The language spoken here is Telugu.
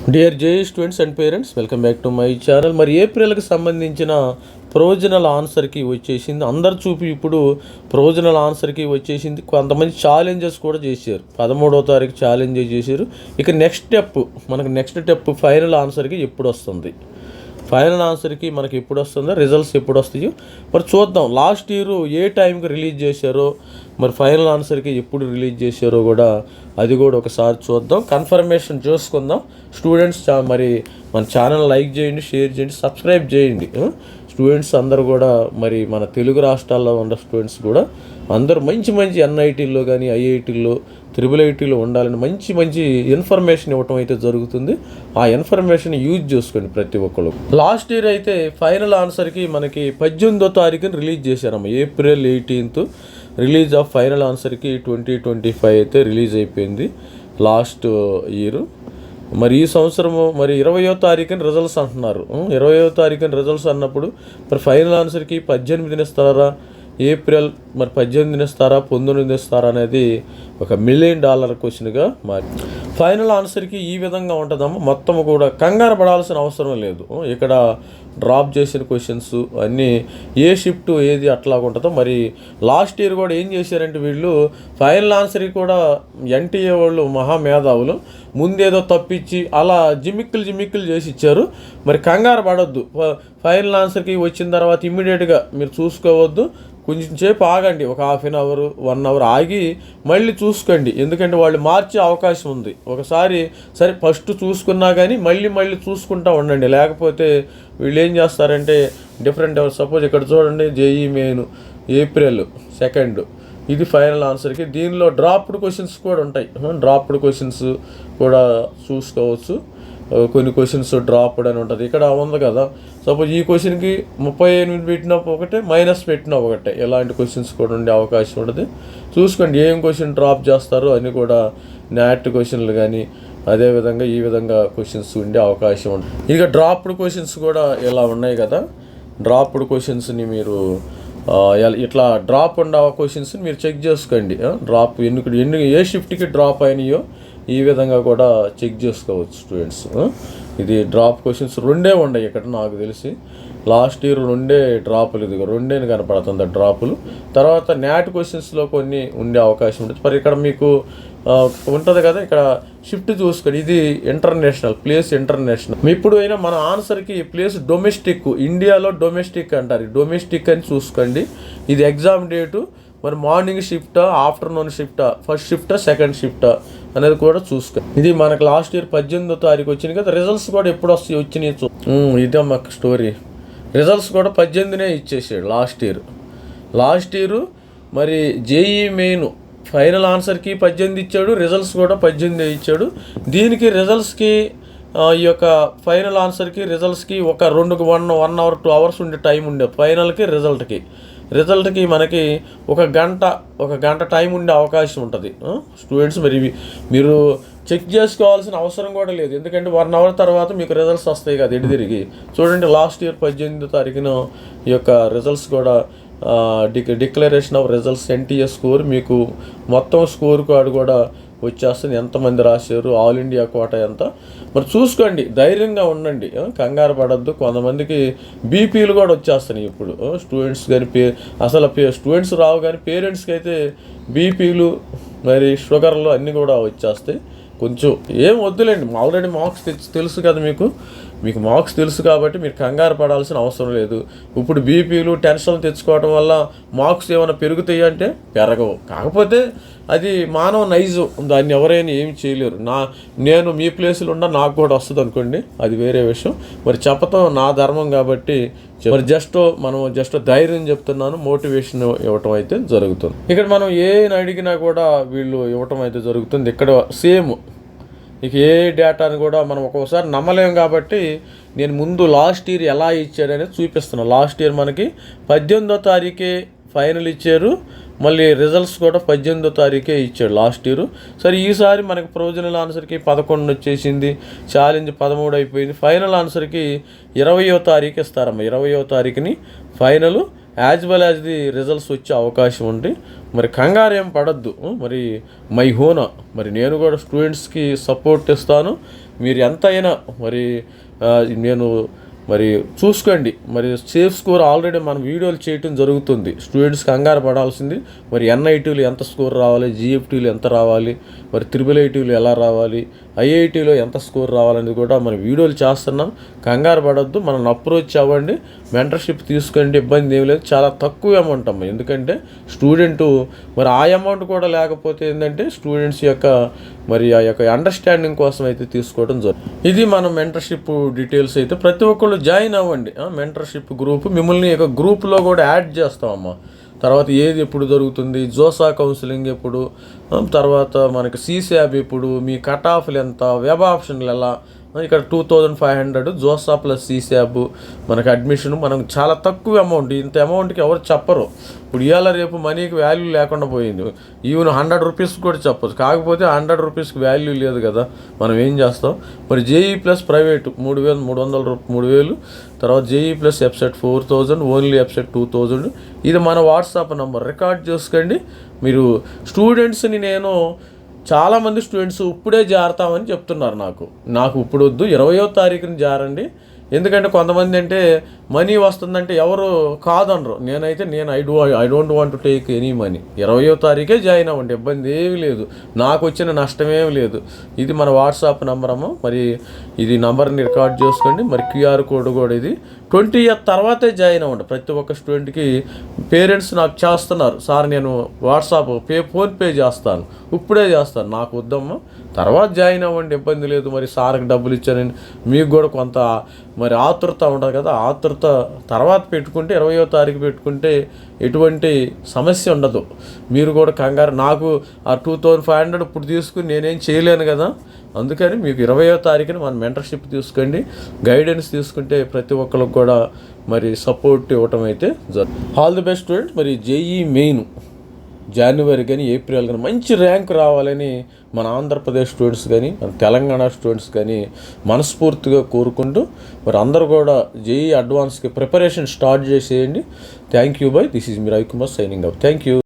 Dear J students and parents, welcome back to my channel. మరి ఏప్రిల్కి సంబంధించిన ప్రొవిజనల్ ఆన్సర్కి వచ్చేసింది. అందరు చూపి ఇప్పుడు ప్రొవిజనల్ ఆన్సర్కి వచ్చేసింది. కొంతమంది ఛాలెంజెస్ కూడా చేశారు. 13వ తారీఖు ఛాలెంజ్ చేశారు. ఇక నెక్స్ట్ స్టెప్ ఫైనల్ ఆన్సర్కి ఎప్పుడు వస్తుంది, ఫైనల్ ఆన్సర్కి మనకి ఎప్పుడు వస్తుందో, రిజల్ట్స్ ఎప్పుడు వస్తాయో మరి చూద్దాం. లాస్ట్ ఇయర్ ఏ టైంకి రిలీజ్ చేశారో, మరి ఫైనల్ ఆన్సర్కి ఎప్పుడు రిలీజ్ చేశారో కూడా అది కూడా ఒకసారి చూద్దాం, కన్ఫర్మేషన్ చూసుకుందాం. స్టూడెంట్స్ మరి మన ఛానల్ లైక్ చేయండి, షేర్ చేయండి, సబ్స్క్రైబ్ చేయండి. స్టూడెంట్స్ అందరూ కూడా మరి మన తెలుగు రాష్ట్రాల్లో ఉన్న స్టూడెంట్స్ కూడా అందరూ మంచి ఎన్ఐటీల్లో కానీ ఐఐటీల్లో IIITలో ఉండాలని మంచి ఇన్ఫర్మేషన్ ఇవ్వటం అయితే జరుగుతుంది. ఆ ఇన్ఫర్మేషన్ యూజ్ చేసుకోండి ప్రతి ఒక్కరు. లాస్ట్ ఇయర్ అయితే ఫైనల్ ఆన్సర్కి మనకి 18వ తారీఖున రిలీజ్ చేశారమ్మ. April 18th release of final ఆన్సర్కి 2025 అయితే రిలీజ్ అయిపోయింది లాస్ట్ ఇయర్. మరి ఈ సంవత్సరము మరి 20వ తారీఖున రిజల్ట్స్ అంటున్నారు. 20వ తారీఖున రిజల్ట్స్ అన్నప్పుడు మరి ఫైనల్ ఆన్సర్కి 18ని ఇస్తారా, ఏప్రిల్ మరి 18ని ఇస్తారా, 19ని ఇస్తారా అనేది ఒక $1 మిలియన్ క్వశ్చన్గా మారి. ఫైనల్ ఆన్సర్కి ఈ విధంగా ఉంటుందమ్మా. మొత్తం కూడా కంగారు పడాల్సిన అవసరం లేదు. ఇక్కడ డ్రాప్ చేసిన క్వశ్చన్స్ అన్నీ ఏ షిఫ్ట్ ఏది అట్లా ఉంటుందో. మరి లాస్ట్ ఇయర్ కూడా ఏం చేశారంటే వీళ్ళు ఫైనల్ ఆన్సర్కి కూడా ఎన్టీఏ వాళ్ళు మహామేధావులు ముందేదో తప్పించి అలా జిమ్మిక్కులు చేసి ఇచ్చారు. మరి కంగారు పడొద్దు. ఫైనల్ ఆన్సర్కి వచ్చిన తర్వాత ఇమ్మీడియట్గా మీరు చూసుకోవద్దు. కొంచెం సేపు ఆగండి, ఒక ½ అన్ అవర్ 1 అవర్ ఆగి మళ్ళీ చూసుకోండి. ఎందుకంటే వాళ్ళు మార్చే అవకాశం ఉంది. ఒకసారి సరే ఫస్ట్ చూసుకున్నా కానీ మళ్ళీ చూసుకుంటూ ఉండండి. లేకపోతే వీళ్ళు ఏం చేస్తారంటే డిఫరెంట్ సపోజ్ ఇక్కడ చూడండి, జేఈ మెయిన్ ఏప్రిల్ 2 ఇది ఫైనల్ ఆన్సర్కి. దీనిలో డ్రాప్డ్ క్వశ్చన్స్ కూడా ఉంటాయి. డ్రాప్డ్ క్వశ్చన్స్ కూడా చూసుకోవచ్చు. కొన్ని క్వశ్చన్స్ డ్రాప్డ్ అని ఉంటుంది. ఇక్కడ ఉంది కదా, సపోజ్ ఈ క్వశ్చన్కి 38 పెట్టినా ఒకటే, మైనస్ పెట్టినా ఒకటే. ఇలాంటి క్వశ్చన్స్ కూడా ఉండే అవకాశం ఉంటుంది. చూసుకోండి ఏం క్వశ్చన్ డ్రాప్ చేస్తారో అని కూడా. నాట్ క్వశ్చన్లు కానీ అదేవిధంగా ఈ విధంగా క్వశ్చన్స్ ఉండే అవకాశం ఉంటుంది. ఇక డ్రాప్డ్ క్వశ్చన్స్ కూడా ఇలా ఉన్నాయి కదా. డ్రాప్డ్ క్వశ్చన్స్ని మీరు ఇట్లా డ్రాప్ ఉండే క్వశ్చన్స్ని మీరు చెక్ చేసుకోండి. డ్రాప్ ఎన్ని ఏ షిఫ్ట్కి డ్రాప్ అయినాయో ఈ విధంగా కూడా చెక్ చేసుకోవచ్చు స్టూడెంట్స్. ఇది డ్రాప్ క్వశ్చన్స్ 2 ఉన్నాయి ఇక్కడ నాకు తెలిసి. లాస్ట్ ఇయర్ 2 డ్రాపులు, ఇది 2 కనపడుతుంది డ్రాపులు. తర్వాత నాట్ క్వశ్చన్స్లో కొన్ని ఉండే అవకాశం ఉంటుంది. మరి ఇక్కడ మీకు ఉంటుంది కదా, ఇక్కడ షిఫ్ట్ చూసుకోండి. ఇది ఇంటర్నేషనల్ ప్లేస్, ఇంటర్నేషనల్. ఇప్పుడు అయినా మన ఆన్సర్కి ప్లేస్ డొమెస్టిక్, ఇండియాలో డొమెస్టిక్ అంటారు. డొమెస్టిక్ అని చూసుకోండి. ఇది ఎగ్జామ్ డేటు. మరి మార్నింగ్ షిఫ్టా, ఆఫ్టర్నూన్ షిఫ్టా, ఫస్ట్ షిఫ్టా, సెకండ్ షిఫ్టా అనేది కూడా చూసుకో. ఇది మనకు లాస్ట్ ఇయర్ 18వ తారీఖు వచ్చింది కదా. రిజల్ట్స్ కూడా ఎప్పుడు వచ్చినాయి ఇదే మాకు స్టోరీ. రిజల్ట్స్ కూడా 18నే ఇచ్చేసాడు లాస్ట్ ఇయర్. మరి జేఈ మెయిన్ ఫైనల్ ఆన్సర్కి 18 ఇచ్చాడు, రిజల్ట్స్ కూడా 18 ఇచ్చాడు. దీనికి రిజల్ట్స్కి ఈ యొక్క ఫైనల్ ఆన్సర్కి రిజల్ట్స్కి ఒక 1 అవర్ 2 అవర్స్ ఉండే టైం ఉండే. ఫైనల్కి రిజల్ట్కి మనకి ఒక గంట టైం ఉండే అవకాశం ఉంటుంది. స్టూడెంట్స్ మరి మీరు చెక్ చేసుకోవాల్సిన అవసరం కూడా లేదు. ఎందుకంటే 1 అవర్ తర్వాత మీకు రిజల్ట్స్ వస్తాయి కదా ఎటు తిరిగి. చూడండి లాస్ట్ ఇయర్ 18వ తారీఖున ఈ యొక్క రిజల్ట్స్ కూడా declaration of results NTA score మీకు మొత్తం స్కోర్ కార్డు కూడా వచ్చేస్తుంది. ఎంతమంది రాశారు, ఆల్ ఇండియా కోట ఎంత. మరి చూసుకోండి, ధైర్యంగా ఉండండి, కంగారు పడద్దు. కొంతమందికి బీపీలు కూడా వచ్చేస్తున్నాయి ఇప్పుడు. స్టూడెంట్స్ కానీ అసలు స్టూడెంట్స్ రావు, కానీ పేరెంట్స్కి అయితే బీపీలు మరి షుగర్లు అన్నీ కూడా వచ్చేస్తాయి. కొంచెం ఏం వద్దులేండి, ఆల్రెడీ మార్క్స్ తెలుసు కదా మీకు మార్క్స్ తెలుసు కాబట్టి మీరు కంగారు పడాల్సిన అవసరం లేదు. ఇప్పుడు బీపీలు టెన్షన్లు తెచ్చుకోవడం వల్ల మార్క్స్ ఏమైనా పెరుగుతాయి అంటే పెరగవు. కాకపోతే అది మానవ నైజం, దాన్ని ఎవరైనా ఏమి చేయలేరు. నేను మీ ప్లేస్లో ఉన్నా నాకు కూడా వస్తుంది అనుకోండి, అది వేరే విషయం. మరి చెప్పటం నా ధర్మం కాబట్టి మరి జస్ట్ ధైర్యం చెప్తున్నాను, మోటివేషన్ ఇవ్వటం అయితే జరుగుతుంది. ఇక్కడ మనం ఏని అడిగినా కూడా వీళ్ళు ఇవ్వటం అయితే జరుగుతుంది. ఇక్కడ సేమ్ ఇక ఏ డేటాని కూడా మనం ఒక్కోసారి నమ్మలేము కాబట్టి నేను ముందు లాస్ట్ ఇయర్ ఎలా ఇచ్చాడనేది చూపిస్తున్నాను. లాస్ట్ ఇయర్ మనకి 18వ తారీఖే ఫైనల్ ఇచ్చారు. మళ్ళీ రిజల్ట్స్ కూడా 18వ తారీఖే ఇచ్చాడు లాస్ట్ ఇయర్. సరే ఈసారి మనకి ప్రొవిజనల్ ఆన్సర్కి 11 వచ్చేసింది, ఛాలెంజ్ 13 అయిపోయింది. ఫైనల్ ఆన్సర్కి 20వ తారీఖు ఇస్తారమ్మ. 20వ తారీఖుని final as well as the results వచ్చే అవకాశం ఉంది. మరి కంగారు ఏం పడద్దు. మరి మై హోనా మరి నేను కూడా స్టూడెంట్స్కి సపోర్ట్ ఇస్తాను. మీరు ఎంతైనా మరి నేను మరి చూసుకోండి. మరి సేఫ్ స్కోర్ ఆల్రెడీ మనం వీడియోలు చేయటం జరుగుతుంది. స్టూడెంట్స్ కంగారు పడాల్సింది మరి ఎన్ఐటీలు ఎంత స్కోర్ రావాలి, జిఎఫ్టీలు ఎంత రావాలి, మరి IIITలు ఎలా రావాలి, ఐఐటీలో ఎంత స్కోర్ రావాలనేది కూడా మనం వీడియోలు చేస్తున్నాం. కంగారు పడొద్దు, మనం అప్రోచ్ అవ్వండి, మెంటర్షిప్ తీసుకోండి, ఇబ్బంది ఏం లేదు. చాలా తక్కువ అమౌంట్ అమ్మ. ఎందుకంటే స్టూడెంటు మరి ఆ అమౌంట్ కూడా లేకపోతే ఏంటంటే స్టూడెంట్స్ యొక్క మరి ఆ యొక్క అండర్స్టాండింగ్ కోసం అయితే తీసుకోవడం జరుగుతుంది. ఇది మన మెంటర్షిప్ డీటెయిల్స్ అయితే ప్రతి ఒక్కళ్ళు జాయిన్ అవ్వండి. మెంటర్షిప్ గ్రూప్ మిమ్మల్ని యొక్క గ్రూప్లో కూడా యాడ్ చేస్తామమ్మా. తర్వాత ఏది ఎప్పుడు జరుగుతుంది, జోసా కౌన్సిలింగ్ ఎప్పుడు, తర్వాత మనకి CSAB ఎప్పుడు, మీ కట్ ఆఫ్లు ఎంత, వెబ్ ఆప్షన్లు ఎలా, ఇక్కడ 2500 జోసా ప్లస్ CSAB మనకి అడ్మిషన్. మనం చాలా తక్కువ అమౌంట్, ఇంత అమౌంట్కి ఎవరు చెప్పరు. ఇప్పుడు ఇవాళ రేపు మనీకి వాల్యూ లేకుండా పోయింది. ఈవెన్ 100 రూపీస్ కూడా చెప్పచ్చు. కాకపోతే 100 రూపీస్కి వాల్యూ లేదు కదా, మనం ఏం చేస్తాం. మరి JEE ప్లస్ ప్రైవేటు 3,300 తర్వాత JEE plus EBSET 4,000, only EBSET 2,000. ఇది మన వాట్సాప్ నెంబర్, రికార్డ్ చేసుకోండి. మీరు స్టూడెంట్స్ని నేను చాలామంది స్టూడెంట్స్ ఇప్పుడే జారుతామని చెప్తున్నారు. నాకు ఇప్పుడు వద్దు, 20వ తారీఖుని జారండి. ఎందుకంటే కొంతమంది అంటే మనీ వస్తుందంటే ఎవరు కాదనరు. నేనైతే I don't want to take any money. 20వ తారీఖే జాయిన్ అవ్వండి, ఇబ్బంది ఏమీ లేదు, నాకు వచ్చిన నష్టమేమి లేదు. ఇది మన వాట్సాప్ నెంబర్ అమ్మ. మరి ఇది నెంబర్ని రికార్డ్ చేసుకోండి. మరి QR కోడ్ కూడా ఇది 20th తర్వాతే జాయిన్ అవ్వండి. ప్రతి ఒక్క స్టూడెంట్కి పేరెంట్స్ నాకు చేస్తున్నారు, సార్ నేను వాట్సాప్ ఫోన్పే చేస్తాను, ఇప్పుడే చేస్తాను, నాకు వద్దమ్మా, తర్వాత జాయిన్ అవ్వండి, ఇబ్బంది లేదు. మరి సార్కి డబ్బులు ఇచ్చానని మీకు కూడా కొంత మరి ఆతృత ఉంటుంది కదా, ఆతృత తర్వాత పెట్టుకుంటే 20వ తారీఖు పెట్టుకుంటే ఎటువంటి సమస్య ఉండదు. మీరు కూడా కంగారు, నాకు ఆ 2500 ఇప్పుడు తీసుకుని నేనేం చేయలేను కదా, అందుకని మీకు 20వ తారీఖున మన మెంటర్షిప్ తీసుకోండి. గైడెన్స్ తీసుకుంటే ప్రతి ఒక్కరికి కూడా మరి సపోర్ట్ ఇవ్వటం అయితే జరుగుతుంది. All the best student. మరి JEE మెయిన్ జనవరి కానీ ఏప్రిల్ కానీ మంచి ర్యాంక్ రావాలని మన ఆంధ్రప్రదేశ్ స్టూడెంట్స్ కానీ మన తెలంగాణ స్టూడెంట్స్ కానీ మనస్ఫూర్తిగా కోరుకుంటూ మరి అందరూ కూడా JEE అడ్వాన్స్కి ప్రిపరేషన్ స్టార్ట్ చేసేయండి. Thank you by. This is me Ravikumar signing up. Thank you.